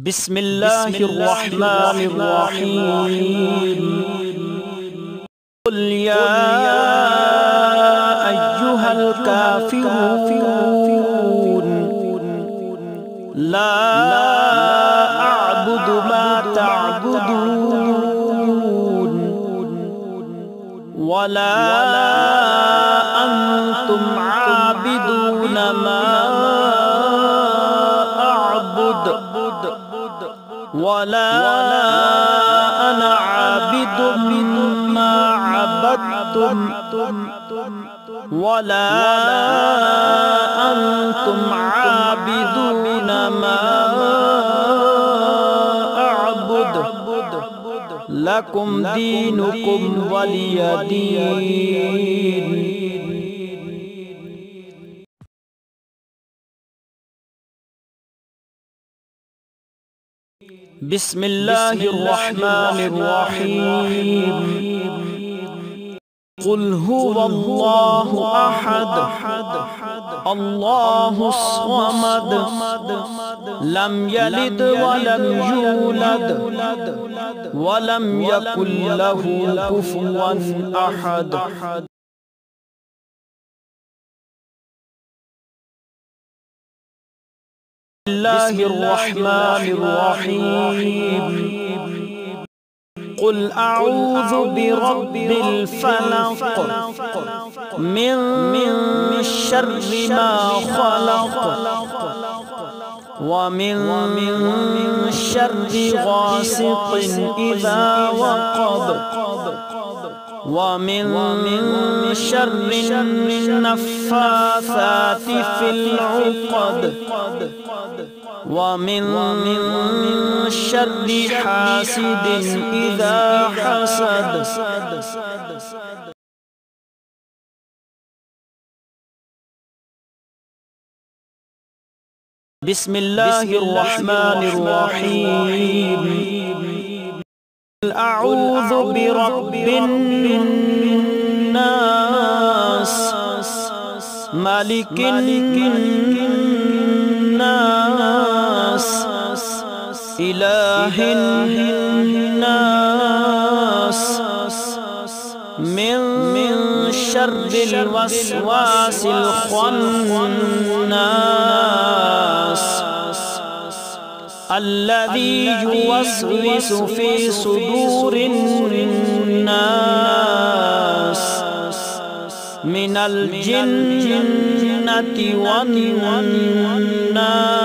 बिस्मिल्लाहिर्रहमानिर्रहीम। कुल या अय्युहल काफिरून ला अअबुदु मा तअबुदून वला अंतुम आबिदून मा अअबुद वला अना आबिदुम मा अबदतुम वला अंतुम आबिदून मा अअबुद लकुम दीनुकुम वलिय दीन। बिस्मिल्लाहिर्रहमानिर्रहीम। कुल हुवल्लाहु अहद अल्लाहुस समद लम यलिद वलम यूलद वलम यकुल लहू कुफुवन अहद। बिस्मिल्लाहिर्रहमानिर्रहीम। कुल अऊज़ु बिरब्बिल फलक़ मिन शर्रि मा खलक़ व मिन शर्रि गासिक़िन इज़ा वक़ब व मिन शर्रि नफ़्फ़ासाति फ़िल उक़द व मिन शर्रि हासिदिन इज़ा हसद। बिस्मिल्लाहिर्रहमानिर्रहीम। अऊज़ु बिरब्बिन नास मालिकिन नास इलाहिन नास मिन शर्रिल वस्वासिल खन्नास अल्लज़ी युवस्विसु फ़ी सुदूरिन नास मिनल जिन्नति वन नास।